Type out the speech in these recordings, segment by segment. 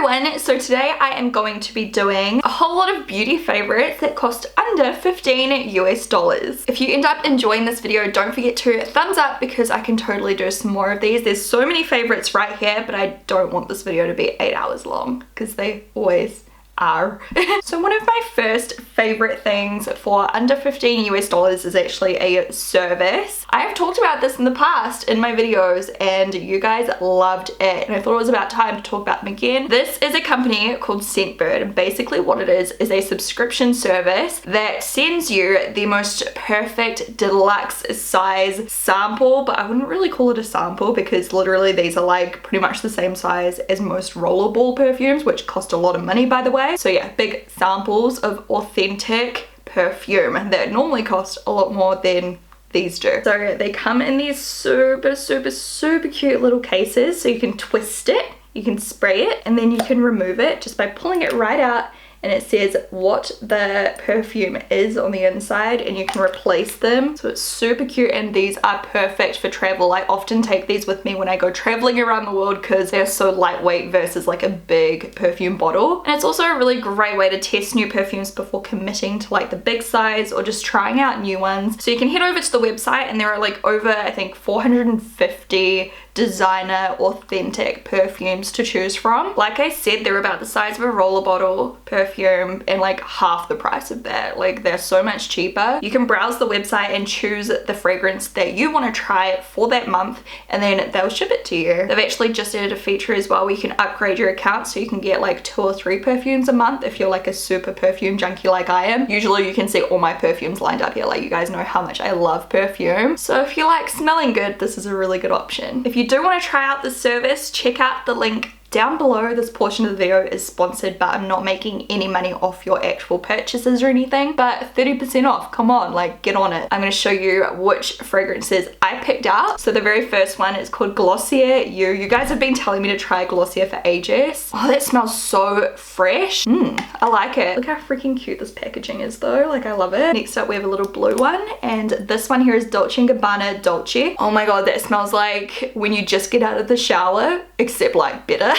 everyone, so today I am going to be doing a whole lot of beauty favorites that cost under 15 US dollars. If you end up enjoying this video, don't forget to thumbs up because I can totally do some more of these. There's so many favorites right here, but I don't want this video to be 8 hours long because they always are. So one of my first favorite things for under 15 US dollars is actually a service. I have talked about this in the past in my videos and you guys loved it, and I thought it was about time to talk about them again. This is a company called Simpered, and basically what it is a subscription service that sends you the most perfect deluxe size sample, but I wouldn't really call it a sample because literally these are like pretty much the same size as most rollerball perfumes, which cost a lot of money, by the way. So yeah, big samples of authentic perfume that normally cost a lot more than these do. So they come in these super cute little cases, so you can twist it, you can spray it, and then you can remove it just by pulling it right out, and it says what the perfume is on the inside and you can replace them. So it's super cute, and these are perfect for travel. I often take these with me when I go traveling around the world because they're so lightweight versus like a big perfume bottle. And it's also a really great way to test new perfumes before committing to like the big size or just trying out new ones. So you can head over to the website and there are like over, I think, 450 designer authentic perfumes to choose from. Like I said, they're about the size of a roller bottle perfume and like half the price of that. Like they're so much cheaper. You can browse the website and choose the fragrance that you want to try for that month, and then they'll ship it to you. They've actually just added a feature as well where you can upgrade your account so you can get like 2 or 3 perfumes a month if you're like a super perfume junkie like I am. Usually you can see all my perfumes lined up here. Like, you guys know how much I love perfume. So if you like smelling good, this is a really good option. If you do want to try out this service, check out the link down below. This portion of the video is sponsored, but I'm not making any money off your actual purchases or anything, but 30% off, come on, like get on it. I'm going to show you which fragrances I picked out. So the very first one is called Glossier You. You guys have been telling me to try Glossier for ages. Oh, that smells so fresh. I like it. Look how freaking cute this packaging is though. Like, I love it. Next up we have a little blue one, and this one here is Dolce & Gabbana Dolce. Oh my god, that smells like when you just get out of the shower, except like better.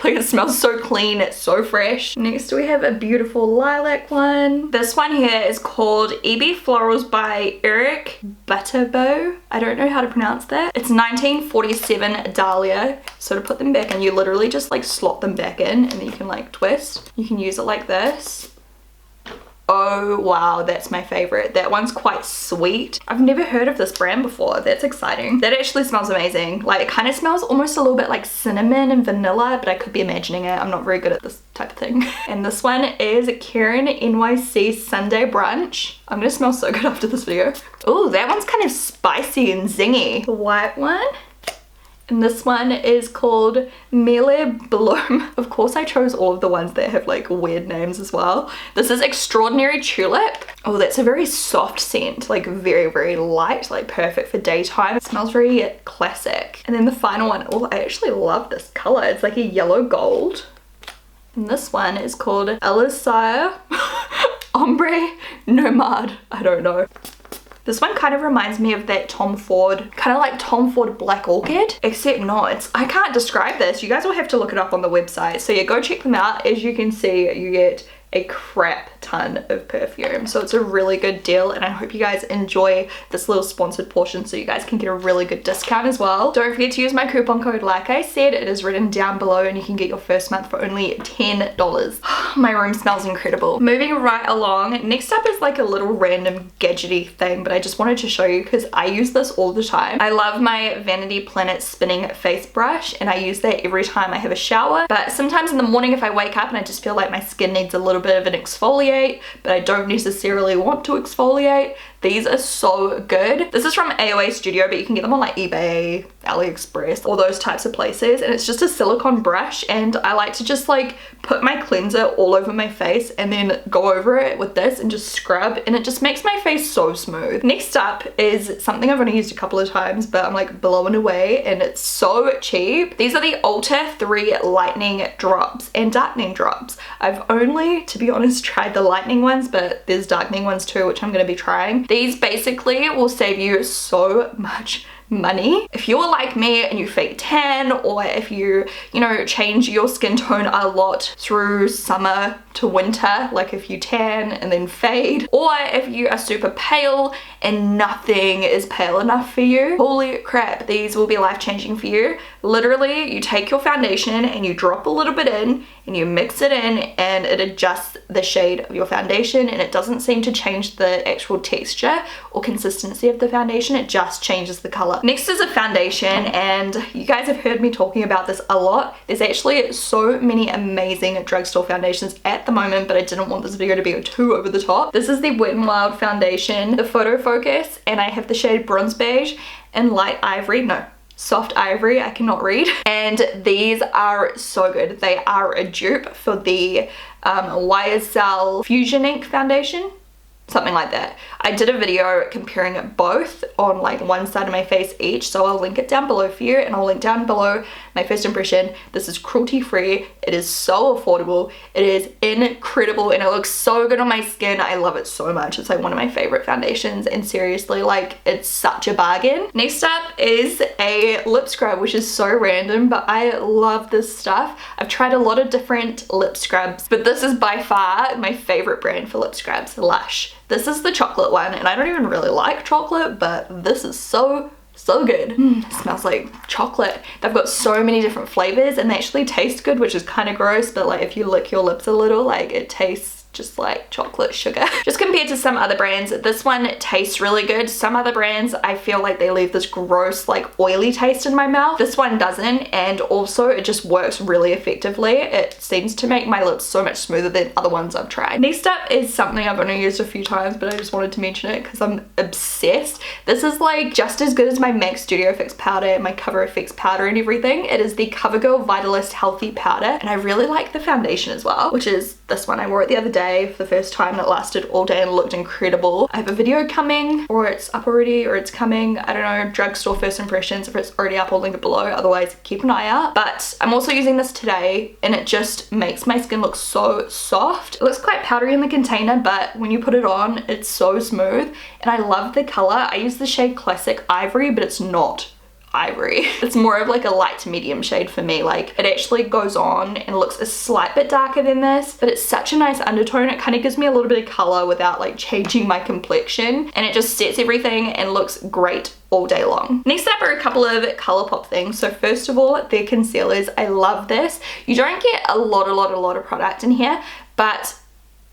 Like, it smells so clean, it's so fresh. Next we have a beautiful lilac one. This one here is called EB Florals by Eric Butterbow. I don't know how to pronounce that. It's 1947 Dahlia. So to put them back in, you literally just like slot them back in and then you can like twist. You can use it like this. Oh wow, that's my favorite. That one's quite sweet. I've never heard of this brand before. That's exciting. That actually smells amazing. Like, it kind of smells almost a little bit like cinnamon and vanilla, but I could be imagining it. I'm not very good at this type of thing. And this one is Karen NYC Sunday Brunch. I'm gonna smell so good after this video. Oh, that one's kind of spicy and zingy. The white one. And this one is called Mele Bloom. Of course I chose all of the ones that have like weird names as well. This is Extraordinary Tulip. Oh, that's a very soft scent, like very light, like perfect for daytime. It smells very classic. And then the final one, oh, I actually love this color. It's like a yellow gold. And this one is called Elisire Ombre Nomade. I don't know. This one kind of reminds me of that Tom Ford, kind of like Tom Ford Black Orchid, except not. I can't describe this. You guys will have to look it up on the website. So yeah, go check them out. As you can see, you get a crap ton of perfume, so it's a really good deal, and I hope you guys enjoy this little sponsored portion so you guys can get a really good discount as well. Don't forget to use my coupon code. Like I said, it is written down below, and you can get your first month for only $10. My room smells incredible. Moving right along, next up is like a little random gadgety thing, but I just wanted to show you because I use this all the time. I love my Vanity Planet spinning face brush, and I use that every time I have a shower, but sometimes in the morning if I wake up and I just feel like my skin needs a little bit of an exfoliate, but I don't necessarily want to exfoliate, these are so good. This is from AOA Studio, but you can get them on like eBay, AliExpress, all those types of places, and it's just a silicone brush, and I like to just like put my cleanser all over my face and then go over it with this and just scrub, and it just makes my face so smooth. Next up is something I've only used a couple of times, but I'm like blown away, and it's so cheap. These are the Ulta 3 Lightning Drops and Darkening Drops. I've only, to be honest, tried the lightning ones, but there's darkening ones too, which I'm going to be trying. These basically will save you so much money. If you're like me and you fake tan, or if you know, change your skin tone a lot through summer to winter, like if you tan and then fade, or if you are super pale and nothing is pale enough for you, holy crap, these will be life-changing for you. Literally, you take your foundation and you drop a little bit in and you mix it in, and it adjusts the shade of your foundation, and it doesn't seem to change the actual texture or consistency of the foundation, it just changes the color. Next is a foundation, and you guys have heard me talking about this a lot. There's actually so many amazing drugstore foundations at the moment, but I didn't want this video to be too over the top. This is the Wet n Wild foundation, the Photo Focus, and I have the shade Bronze Beige and Light Ivory, no, Soft Ivory, I cannot read. And these are so good. They are a dupe for the YSL Fusion Ink foundation, something like that. I did a video comparing both on like one side of my face each, so I'll link it down below for you, and I'll link down below my first impression. This is cruelty free, it is so affordable, it is incredible, and it looks so good on my skin. I love it so much. It's like one of my favorite foundations, and seriously, like, it's such a bargain. Next up is a lip scrub, which is so random, but I love this stuff. I've tried a lot of different lip scrubs, but this is by far my favorite brand for lip scrubs, Lush. This is the chocolate one, and I don't even really like chocolate, but this is so good. It smells like chocolate. They've got so many different flavors, and they actually taste good, which is kind of gross, but like if you lick your lips a little, like it tastes just like chocolate sugar. Just compared to some other brands, this one tastes really good. Some other brands, I feel like they leave this gross, like oily taste in my mouth. This one doesn't, and also it just works really effectively. It seems to make my lips so much smoother than other ones I've tried. Next up is something I've only used a few times, but I just wanted to mention it because I'm obsessed. This is like just as good as my MAC Studio Fix powder and my Cover FX powder and everything. It is the CoverGirl Vitalist Healthy Powder, and I really like the foundation as well, which is this one. I wore it the other day for the first time. It lasted all day and looked incredible. I have a video coming, or it's up already, or it's coming, I don't know, drugstore first impressions. If it's already up, I'll link it below, otherwise keep an eye out. But I'm also using this today, and it just makes my skin look so soft. It looks quite powdery in the container, but when you put it on, it's so smooth, and I love the color. I use the shade Classic Ivory, but it's not ivory. It's more of like a light to medium shade for me. Like, it actually goes on and looks a slight bit darker than this, but it's such a nice undertone. It kind of gives me a little bit of color without like changing my complexion, and it just sets everything and looks great all day long. Next up are a couple of ColourPop things. So first of all, their concealers. I love this. You don't get a lot of product in here, but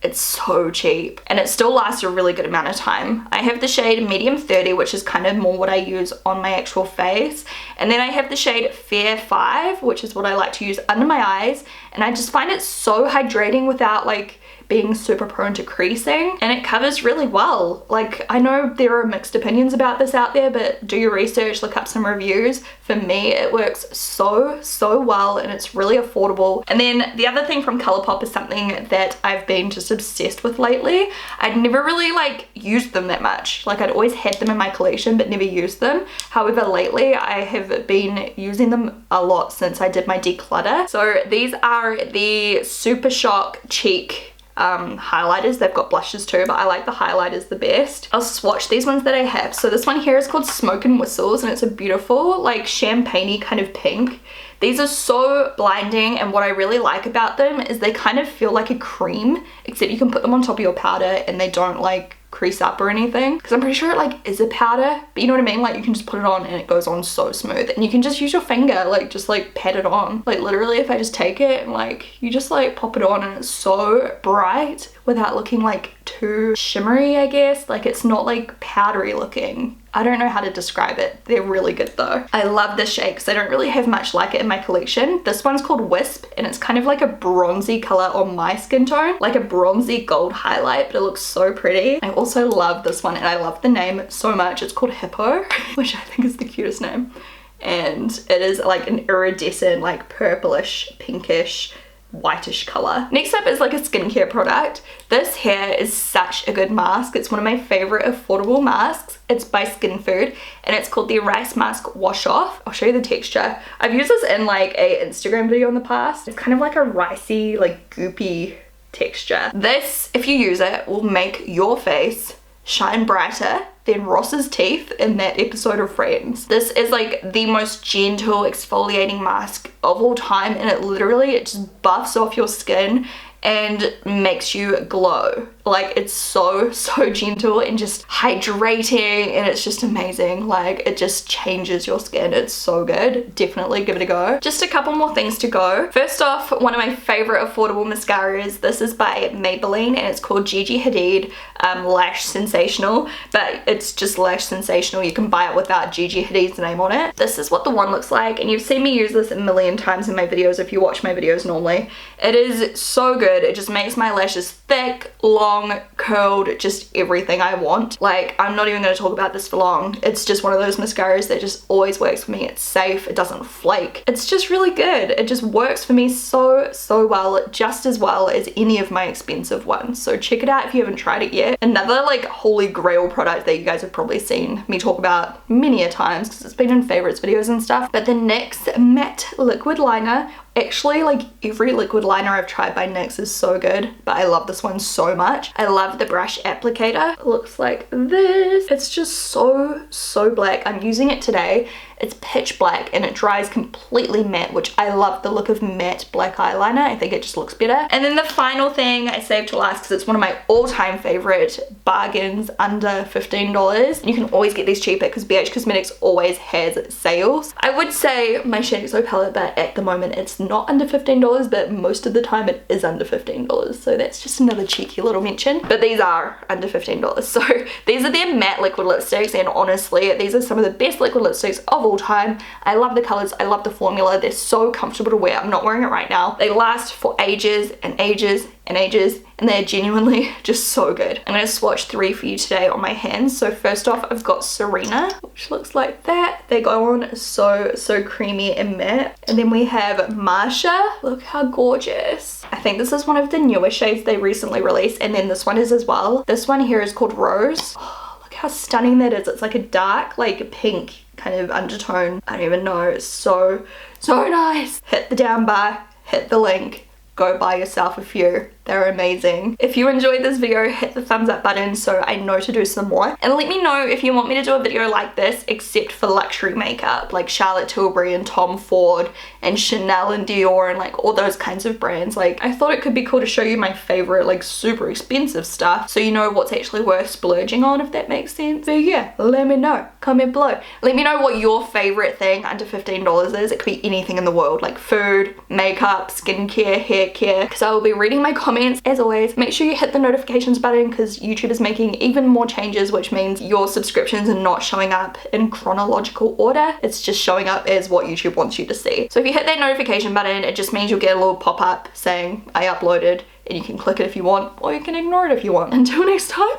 it's so cheap, and it still lasts a really good amount of time. I have the shade Medium 30, which is kind of more what I use on my actual face, and then I have the shade Fair 5, which is what I like to use under my eyes, and I just find it so hydrating without like being super prone to creasing, and it covers really well. Like, I know there are mixed opinions about this out there, but do your research, look up some reviews. For me, it works so well, and it's really affordable. And then the other thing from ColourPop is something that I've been just obsessed with lately. I'd never really like used them that much. Like, I'd always had them in my collection but never used them. However, lately I have been using them a lot since I did my declutter. So these are the Super Shock Cheek highlighters. They've got blushes too, but I like the highlighters the best. I'll swatch these ones that I have. So this one here is called Smoke and Whistles, and it's a beautiful like champagne-y kind of pink. These are so blinding, and what I really like about them is they kind of feel like a cream, except you can put them on top of your powder and they don't like crease up or anything, because I'm pretty sure it like is a powder, but you know what I mean, like you can just put it on and it goes on so smooth, and you can just use your finger, like just like pat it on. Like literally, if I just take it and like you just like pop it on, and it's so bright without looking like too shimmery, I guess. Like, it's not like powdery looking. I don't know how to describe it. They're really good though. I love this shade because I don't really have much like it in my collection. This one's called Wisp, and it's kind of like a bronzy color on my skin tone, like a bronzy gold highlight, but it looks so pretty. I also love this one, and I love the name so much. It's called Hippo, which I think is the cutest name, and it is like an iridescent, like purplish, pinkish, whitish color. Next up is like a skincare product. This here is such a good mask. It's one of my favorite affordable masks. It's by Skin Food, and it's called the Rice Mask Wash Off. I'll show you the texture. I've used this in like a Instagram video in the past. It's kind of like a ricey, like goopy texture. This, if you use it, will make your face shine brighter than Ross's teeth in that episode of Friends. This is like the most gentle exfoliating mask of all time, and it just buffs off your skin and makes you glow. Like, it's so gentle and just hydrating, and it's just amazing. Like, it just changes your skin. It's so good. Definitely give it a go. Just a couple more things to go. First off, one of my favorite affordable mascaras. This is by Maybelline and it's called Gigi Hadid Lash Sensational, but it's just Lash Sensational. You can buy it without Gigi Hadid's name on it. This is what the one looks like, and you've seen me use this a million times in my videos if you watch my videos normally. It is so good. It just makes my lashes thick, long, curled, just everything I want. Like, I'm not even going to talk about this for long. It's just one of those mascaras that just always works for me. It's safe, it doesn't flake. It's just really good. It just works for me so well, just as well as any of my expensive ones. So check it out if you haven't tried it yet. Another like holy grail product that you guys have probably seen me talk about many a times because it's been in favorites videos and stuff, but the NYX matte liquid liner. Actually, like, every liquid liner I've tried by NYX is so good, but I love this one so much. I love the brush applicator. It looks like this. It's just so black. I'm using it today. It's pitch black and it dries completely matte, which I love the look of matte black eyeliner. I think it just looks better. And then the final thing I saved to last because it's one of my all-time favorite bargains under $15. And you can always get these cheaper because BH Cosmetics always has sales. I would say my Shanxo palette, but at the moment it's not under $15, but most of the time it is under $15. So that's just another cheeky little mention. But these are under $15. So these are their matte liquid lipsticks, and honestly, these are some of the best liquid lipsticks of all time. I love the colors, I love the formula. They're so comfortable to wear. I'm not wearing it right now. They last for ages and ages and ages, and they're genuinely just so good. I'm going to swatch 3 for you today on my hands. So first off, I've got Serena, which looks like that. They go on so creamy and matte. And then we have Marsha. Look how gorgeous. I think this is one of the newer shades they recently released, and then this one is as well. This one here is called Rose. Oh, look how stunning that is. It's like a dark, like pink kind of undertone. I don't even know. It's so nice. Hit the down bar, hit the link, go buy yourself a few. They're amazing. If you enjoyed this video, hit the thumbs up button so I know to do some more. And let me know if you want me to do a video like this, except for luxury makeup, like Charlotte Tilbury and Tom Ford and Chanel and Dior and like all those kinds of brands. Like, I thought it could be cool to show you my favorite, like super expensive stuff, so you know what's actually worth splurging on, if that makes sense. So yeah, let me know. Comment below. Let me know what your favorite thing under $15 is. It could be anything in the world, like food, makeup, skincare, hair care, because I will be reading my comments as always. Make sure you hit the notifications button because YouTube is making even more changes, which means your subscriptions are not showing up in chronological order. It's just showing up as what YouTube wants you to see. So if you hit that notification button, it just means you'll get a little pop-up saying I uploaded, and you can click it if you want, or you can ignore it if you want. Until next time,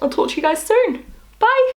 I'll talk to you guys soon. Bye!